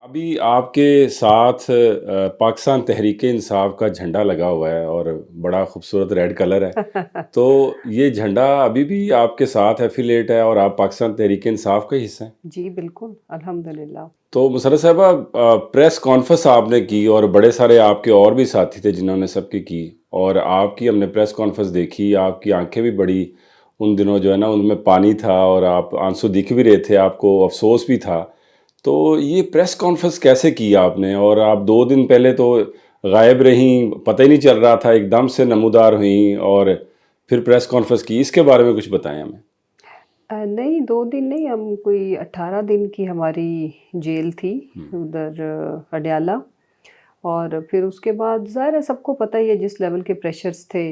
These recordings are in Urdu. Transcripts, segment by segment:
ابھی آپ کے ساتھ پاکستان تحریک انصاف کا جھنڈا لگا ہوا ہے اور بڑا خوبصورت ریڈ کلر ہے۔ تو یہ جھنڈا ابھی بھی آپ کے ساتھ ایفیلیٹ ہے اور آپ پاکستان تحریک انصاف کا ہی حصہ ہیں؟ جی بالکل الحمدللہ۔ تو مسرت صاحبہ، پریس کانفرنس آپ نے کی اور بڑے سارے آپ کے اور بھی ساتھی تھے جنہوں نے سب کی اور آپ کی ہم نے پریس کانفرنس دیکھی، آپ کی آنکھیں بھی بڑی ان دنوں جو ہے نا ان میں پانی تھا اور آپ آنسو دکھ بھی رہے تھے، آپ کو افسوس بھی تھا۔ تو یہ پریس کانفرنس کیسے کی آپ نے؟ اور آپ 2 دن پہلے تو غائب رہیں، پتہ ہی نہیں چل رہا تھا، ایک دم سے نمودار ہوئیں اور پھر پریس کانفرنس کی، اس کے بارے میں کچھ بتائیں ہمیں۔ نہیں 2 دن نہیں، ہم کوئی 18 دن کی ہماری جیل تھی ہم، ادھر اڈیالہ۔ اور پھر اس کے بعد ظاہر ہے سب کو پتہ ہی ہے جس لیول کے پریشرز تھے،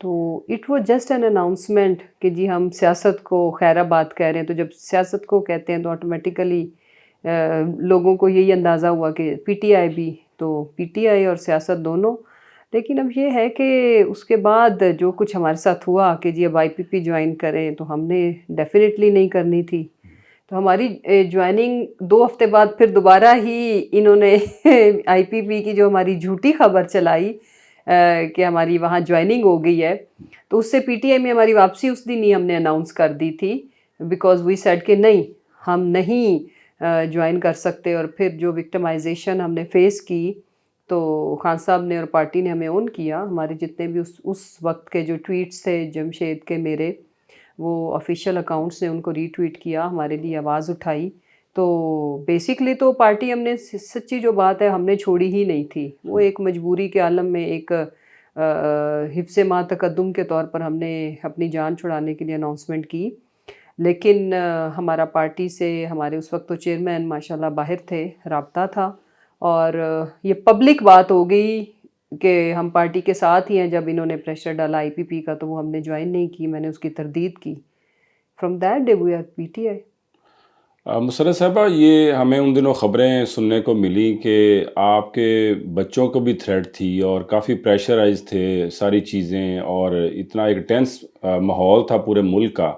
تو it was just an announcement کہ جی ہم سیاست کو خیر آباد کہہ رہے ہیں۔ تو جب سیاست کو کہتے ہیں تو آٹومیٹیکلی لوگوں کو یہی اندازہ ہوا کہ پی ٹی آئی بھی، تو پی ٹی آئی اور سیاست دونوں۔ لیکن اب یہ ہے کہ اس کے بعد جو کچھ ہمارے ساتھ ہوا کہ جی اب آئی پی پی جوائن کریں، تو ہم نے ڈیفینیٹلی نہیں کرنی تھی۔ تو ہماری جوائننگ 2 ہفتے بعد پھر دوبارہ ہی انہوں نے آئی پی پی کی جو ہماری جھوٹی خبر چلائی کہ ہماری وہاں جوائننگ ہو گئی ہے، تو اس سے پی ٹی آئی میں ہماری واپسی اس دن ہی ہم نے اناؤنس کر دی تھی، بیکاز وی سیڈ کہ نہیں ہم نہیں جوائن کر سکتے۔ اور پھر جو وکٹمائزیشن ہم نے فیس کی، تو خان صاحب نے اور پارٹی نے ہمیں اون کیا، ہمارے جتنے بھی اس وقت کے جو ٹویٹس تھے جمشید کے میرے، وہ آفیشیل اکاؤنٹس نے ان کو ری ٹویٹ کیا، ہمارے لیے آواز اٹھائی۔ تو بیسکلی تو پارٹی ہم نے سچی جو بات ہے ہم نے چھوڑی ہی نہیں تھی، وہ ایک مجبوری کے عالم میں ایک حفظ ما تقدم کے طور پر ہم نے اپنی جان چھڑانے کے لیے اناؤنسمنٹ کی۔ لیکن ہمارا پارٹی سے ہمارے اس وقت تو چیئرمین ماشاءاللہ باہر تھے، رابطہ تھا، اور یہ پبلک بات ہو گئی کہ ہم پارٹی کے ساتھ ہی ہیں۔ جب انہوں نے پریشر ڈالا آئی پی پی کا تو وہ ہم نے جوائن نہیں کی، میں نے اس کی تردید کی۔ From that day we are P T I. Musarrat صاحبہ، یہ ہمیں ان دنوں خبریں سننے کو ملی کہ آپ کے بچوں کو بھی تھریٹ تھی اور کافی پریشرائز تھے ساری چیزیں، اور اتنا ایک ٹینس ماحول تھا پورے ملک کا،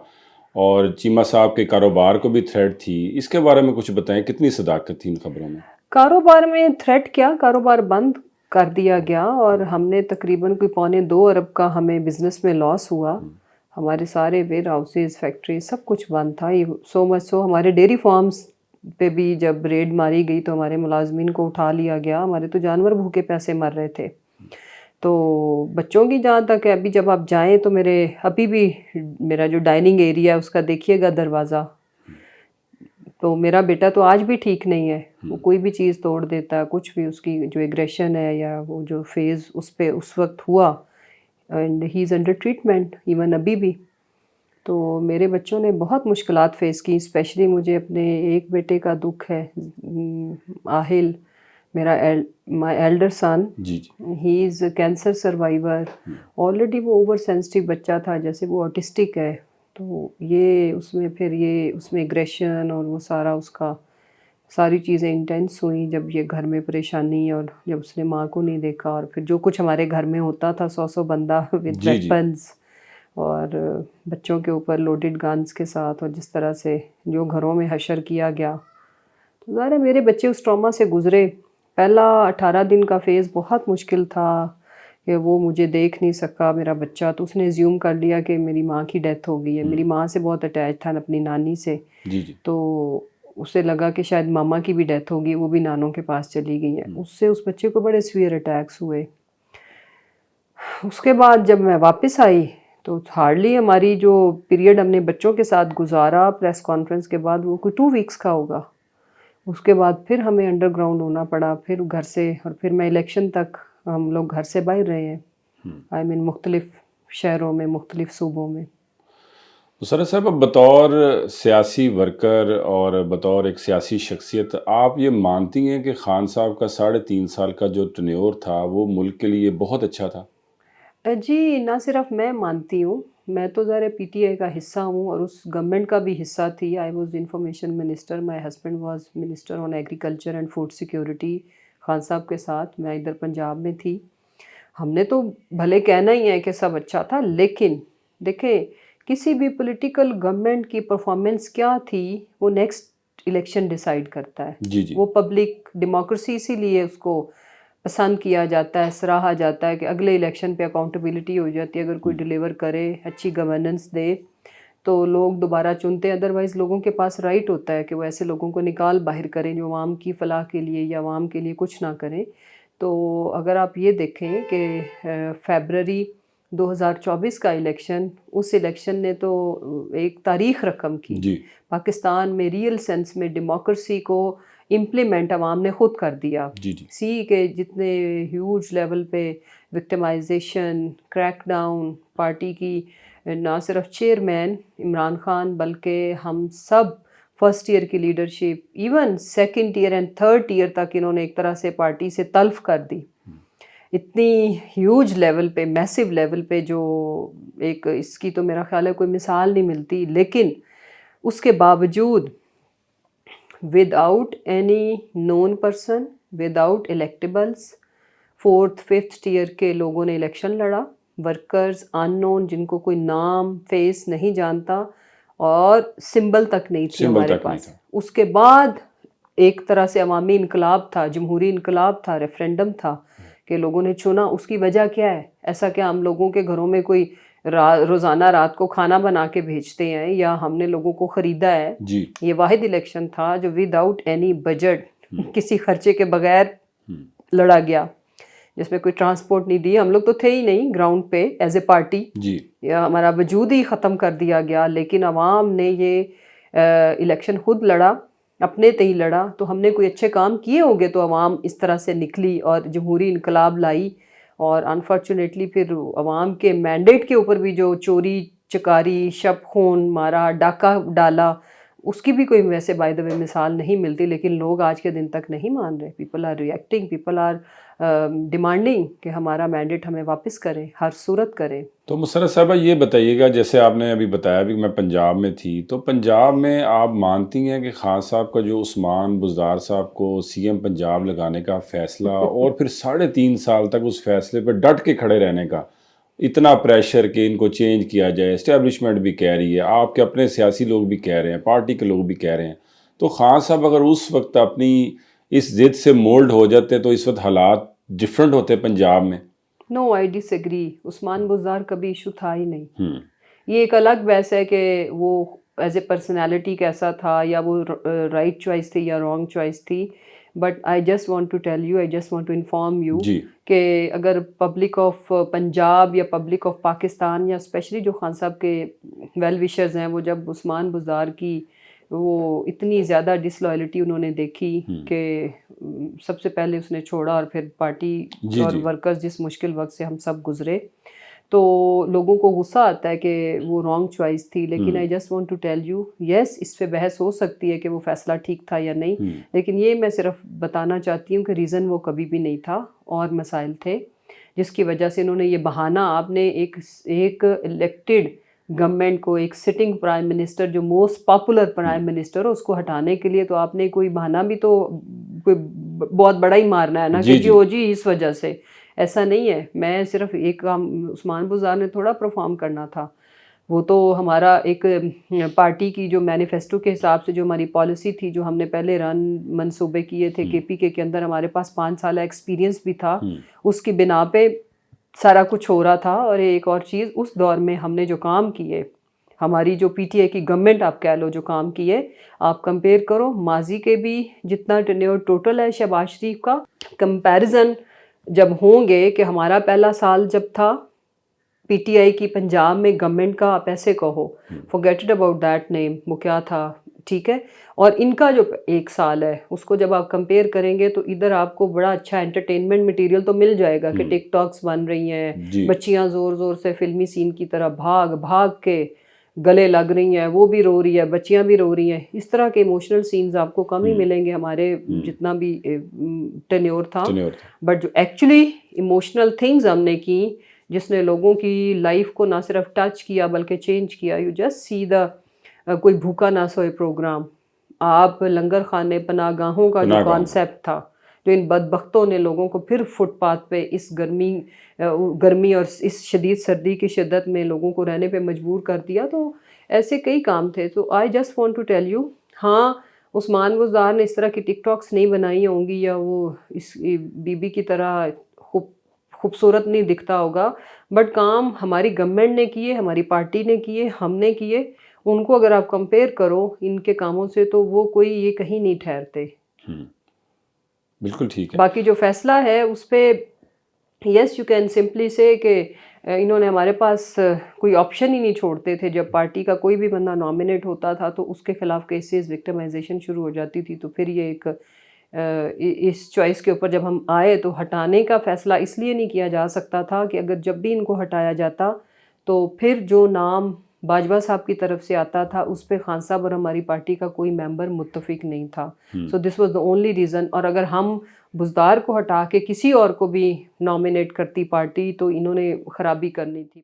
اور چیمہ صاحب کے کاروبار کو بھی تھریٹ تھی۔ اس کے بارے میں کچھ بتائیں، کتنی صداقت تھی ان خبروں میں؟ کاروبار میں تھریٹ کیا، کاروبار بند کر دیا گیا، اور ہم نے تقریباً کوئی 2.25 ارب کا ہمیں بزنس میں لاس ہوا۔ ہمارے سارے ویئر ہاؤسز، فیکٹری سب کچھ بند تھا۔ یہ سو مچ سو ہمارے ڈیری فارمز پہ بھی جب ریڈ ماری گئی تو ہمارے ملازمین کو اٹھا لیا گیا، ہمارے تو جانور بھوکے پیسے مر رہے تھے۔ تو بچوں کی جہاں تک ہے، ابھی جب آپ جائیں تو ابھی بھی میرا جو ڈائننگ ایریا ہے اس کا دیکھیے گا دروازہ، تو میرا بیٹا تو آج بھی ٹھیک نہیں ہے، وہ کوئی بھی چیز توڑ دیتا ہے، کچھ بھی اس کی جو ایگریشن ہے یا وہ جو فیز اس پہ اس وقت ہوا، and he is under treatment even ابھی بھی۔ تو میرے بچوں نے بہت مشکلات فیس کی، اسپیشلی مجھے اپنے ایک بیٹے کا دکھ ہے، آہل، میرا مائی ایلڈر سن، جی جی۔ He is cancer survivor. Already وہ اوور سینسٹیو بچہ تھا، جیسے وہ آٹسٹک ہے، تو یہ اس میں پھر یہ اس میں ایگریشن اور وہ سارا اس کا ساری چیزیں انٹینس ہوئیں جب یہ گھر میں پریشانی، اور جب اس نے ماں کو نہیں دیکھا، اور پھر جو کچھ ہمارے گھر میں ہوتا تھا 100 بندہ ود جی جی۔ ویپنز اور بچوں کے اوپر لوڈڈ گنز کے ساتھ، اور جس طرح سے جو گھروں میں حشر کیا گیا، تو ظاہر ہے میرے بچے اس ٹراما سے گزرے۔ پہلا 18 دن کا فیز بہت مشکل تھا کہ وہ مجھے دیکھ نہیں سکا میرا بچہ، تو اس نے زیوم کر لیا کہ میری ماں کی ڈیتھ ہو گئی ہے۔ میری ماں سے بہت اٹیچ تھا اپنی نانی سے، جی جی۔ تو اسے لگا کہ شاید ماما کی بھی ڈیتھ ہوگی، وہ بھی نانوں کے پاس چلی گئی ہیں۔ اس سے اس بچے کو بڑے سویئر اٹیکس ہوئے۔ اس کے بعد جب میں واپس آئی تو ہارڈلی ہماری جو پیریڈ ہم نے بچوں کے ساتھ گزارا پریس کانفرنس کے بعد، وہ کوئی 2 ویکس کا ہوگا۔ اس کے بعد پھر ہمیں انڈر گراؤنڈ ہونا پڑا، پھر گھر سے، اور پھر میں الیکشن تک ہم لوگ گھر سے باہر رہے ہیں، آئی مین مختلف شہروں میں، مختلف صوبوں میں۔ مسرت صاحب، بطور سیاسی ورکر اور بطور ایک سیاسی شخصیت، آپ یہ مانتی ہیں کہ خان صاحب کا 3.5 سال کا جو ٹنیور تھا وہ ملک کے لیے بہت اچھا تھا؟ جی نہ صرف میں مانتی ہوں، میں تو ذرا پی ٹی آئی کا حصہ ہوں اور اس گورنمنٹ کا بھی حصہ تھی۔ I was information minister, my husband was minister on agriculture and food security Khan صاحب کے ساتھ، میں ادھر پنجاب میں تھی۔ ہم نے تو بھلے کہنا ہی ہے کہ سب اچھا تھا، لیکن دیکھیں کسی بھی پولیٹیکل گورنمنٹ کی پرفارمنس کیا تھی، وہ نیکسٹ الیکشن ڈیسائیڈ کرتا ہے. جی جی وہ پبلک ڈیموکریسی اسی لیے اس کو پسند کیا جاتا ہے, سراہا جاتا ہے کہ اگلے الیکشن پہ اکاؤنٹیبلٹی ہو جاتی ہے. اگر کوئی ڈیلیور کرے, اچھی گورننس دے, تو لوگ دوبارہ چنتے ہیں. ادروائز لوگوں کے پاس رائٹ ہوتا ہے کہ وہ ایسے لوگوں کو نکال باہر کریں جو عوام کی فلاح کے لیے یا عوام کے لیے کچھ نہ کریں. تو اگر آپ یہ دیکھیں کہ فیبرری 2024 کا الیکشن, اس الیکشن نے تو ایک تاریخ رقم کی. جی پاکستان میں ریئل سینس میں ڈیموکریسی کو امپلیمنٹ عوام نے خود کر دیا. جی جی سی کے جتنے ہیوج لیول پہ وکٹمائزیشن, کریک ڈاؤن, پارٹی کی نہ صرف چیئرمین عمران خان بلکہ ہم سب فرسٹ ایئر کی leadership, even second year and third year تک انہوں نے ایک طرح سے پارٹی سے تلف کر دی. اتنی ہیوج لیول پہ, میسیو لیول پہ, جو ایک اس کی تو میرا خیال ہے کوئی مثال نہیں ملتی. لیکن اس کے باوجود without any known person, without electables, fourth fifth tier کے لوگوں نے الیکشن لڑا. ورکرز ان نون, جن کو کوئی نام فیس نہیں جانتا اور سمبل تک نہیں تھی سمبل ہمارے تک نہیں پاس. تھا. اس کے بعد ایک طرح سے عوامی انقلاب تھا, جمہوری انقلاب تھا, ریفرینڈم تھا کہ لوگوں نے چنا. اس کی وجہ کیا ہے؟ ایسا کہ ہم لوگوں کے گھروں میں کوئی روزانہ رات کو کھانا بنا کے بھیجتے ہیں یا ہم نے لوگوں کو خریدا ہے. جی یہ واحد الیکشن تھا جو ود آؤٹ اینی بجٹ, کسی خرچے کے بغیر لڑا گیا, جس میں کوئی ٹرانسپورٹ نہیں دی. ہم لوگ تو تھے ہی نہیں گراؤنڈ پہ ایز اے پارٹی, جی ہمارا وجود ہی ختم کر دیا گیا. لیکن عوام نے یہ الیکشن خود لڑا, اپنے تئیں لڑا. تو ہم نے کوئی اچھے کام کیے ہوں گے تو عوام اس طرح سے نکلی اور جمہوری انقلاب لائی. اور انفارچونیٹلی پھر عوام کے مینڈیٹ کے اوپر بھی جو چوری چکاری, شب خون مارا, ڈاکہ ڈالا, اس کی بھی کوئی ویسے بائی دا وے مثال نہیں ملتی. لیکن لوگ آج کے دن تک نہیں مان رہے. People are reacting, people are demanding کہ ہمارا مینڈیٹ ہمیں واپس کریں, ہر صورت کریں. تو مسرت صاحبہ یہ بتائیے گا, جیسے آپ نے ابھی بتایا بھی میں پنجاب میں تھی, تو پنجاب میں آپ مانتی ہیں کہ خان صاحب کا جو عثمان بزدار صاحب کو سی ایم پنجاب لگانے کا فیصلہ اور پھر 3.5 سال تک اس فیصلے پہ ڈٹ کے کھڑے رہنے کا, اتنا پریشر کہ ان کو چینج کیا جائے, اسٹیبلشمنٹ بھی کہہ رہی ہے, آپ کے اپنے سیاسی لوگ بھی کہہ رہے ہیں, پارٹی کے لوگ بھی کہہ رہے ہیں, تو خان صاحب اگر اس وقت اپنی اس ضد سے مولڈ ہو جاتے تو اس وقت حالات ڈفرینٹ ہوتے پنجاب میں؟ نو, آئی ڈس ایگری. عثمان بزدار کبھی ایشو تھا ہی نہیں. یہ ایک الگ بحث ہے کہ وہ ایز اے پرسنالٹی کیسا تھا, یا وہ رائٹ چوائس تھی یا رانگ چوائس تھی. But I just want to tell you, I just want to inform you جی کہ اگر پبلک آف پنجاب یا پبلک آف پاکستان یا اسپیشلی جو خان صاحب کے ویل وشرز ہیں, وہ جب عثمان بزدار کی وہ اتنی زیادہ ڈس لائلٹی انہوں نے دیکھی کہ سب سے پہلے اس نے چھوڑا اور پھر پارٹی اور ورکرز جس مشکل وقت سے ہم سب گزرے, تو لوگوں کو غصہ آتا ہے کہ وہ رانگ چوائس تھی. لیکن I just want to tell you, yes اس پہ بحث ہو سکتی ہے کہ وہ فیصلہ ٹھیک تھا یا نہیں, لیکن یہ میں صرف بتانا چاہتی ہوں کہ ریزن وہ کبھی بھی نہیں تھا, اور مسائل تھے جس کی وجہ سے انہوں نے یہ بہانہ, آپ نے ایک الیکٹڈ گورنمنٹ کو, ایک سٹنگ پرائم منسٹر جو موسٹ پاپولر پرائم منسٹر ہو, اس کو ہٹانے کے لیے تو آپ نے کوئی بہانہ بھی تو کوئی بہت بڑا ہی مارنا ہے نا کہ جی اس وجہ سے. ایسا نہیں ہے. میں صرف ایک کام عثمان بزدار نے تھوڑا پرفارم کرنا تھا, وہ تو ہمارا ایک پارٹی کی جو مینیفیسٹو کے حساب سے جو ہماری پالیسی تھی, جو ہم نے پہلے منصوبے کیے تھے کے پی کے اندر, ہمارے پاس 5 سالہ ایکسپیرینس بھی تھا, اس کی بنا پہ سارا کچھ ہو رہا تھا. اور ایک اور چیز, اس دور میں ہم نے جو کام کیے, ہماری جو پی ٹی آئی کی گورنمنٹ آپ کہہ لو جو کام کیے, آپ کمپیئر کرو ماضی کے بھی جتنا ٹینیور ٹوٹل ہے شہباز شریف کا, کمپیریزن جب ہوں گے کہ ہمارا پہلا سال جب تھا پی ٹی آئی کی پنجاب میں گورنمنٹ کا, آپ ایسے کہو forget it about that name, وہ کیا تھا, ٹھیک ہے, اور ان کا جو 1 سال ہے اس کو جب آپ کمپیئر کریں گے تو ادھر آپ کو بڑا اچھا انٹرٹینمنٹ مٹیریل تو مل جائے گا کہ ٹک ٹاکس بن رہی ہیں, بچیاں زور زور سے فلمی سین کی طرح بھاگ بھاگ کے گلے لگ رہی ہیں, وہ بھی رو رہی ہے, بچیاں بھی رو رہی ہیں. اس طرح کے ایموشنل سینز آپ کو کم ہی ملیں گے ہمارے جتنا بھی ٹینیور تھا. بٹ جو ایکچولی ایموشنل تھنگز ہم نے کی, جس نے لوگوں کی لائف کو نہ صرف ٹچ کیا بلکہ چینج کیا, یو جسٹ سی دا کوئی بھوکا نہ سوئے پروگرام, آپ لنگر خانے پناہ گاہوں کا جو کانسیپٹ تھا, جو ان بدبختوں نے لوگوں کو پھر فٹ پاتھ پہ اس گرمی اور اس شدید سردی کی شدت میں لوگوں کو رہنے پہ مجبور کر دیا. تو ایسے کئی کام تھے. تو I just want to tell you, ہاں عثمان بزدار نے اس طرح کی ٹک ٹاکس نہیں بنائی ہوں گی یا وہ اس بی بی کی طرح خوبصورت نہیں دکھتا ہوگا، بٹ کام ہماری گورنمنٹ نے کیے، ہماری پارٹی نے کیے، ہم نے کیے. ان کو اگر آپ کمپیئر کرو ان کے کاموں سے تو وہ کوئی یہ کہیں نہیں ٹھہرتے. بالکل ٹھیک ہے. باقی جو فیصلہ ہے اس پہ یس یو کین سمپلی سے کہ انہوں نے ہمارے پاس کوئی آپشن ہی نہیں چھوڑتے تھے. جب پارٹی کا کوئی بھی بندہ نامنیٹ ہوتا تھا تو اس کے خلاف کیسز وکٹمائزیشن شروع ہو جاتی تھی. تو پھر یہ ایک اس چوائس کے اوپر جب ہم آئے تو ہٹانے کا فیصلہ اس لیے نہیں کیا جا سکتا تھا کہ اگر جب بھی ان کو ہٹایا جاتا تو پھر جو نام باجوہ صاحب کی طرف سے آتا تھا اس پہ خان صاحب اور ہماری پارٹی کا کوئی ممبر متفق نہیں تھا. So this was the only reason. اور اگر ہم بزدار کو ہٹا کے کسی اور کو بھی نامنیٹ کرتی پارٹی تو انہوں نے خرابی کرنی تھی.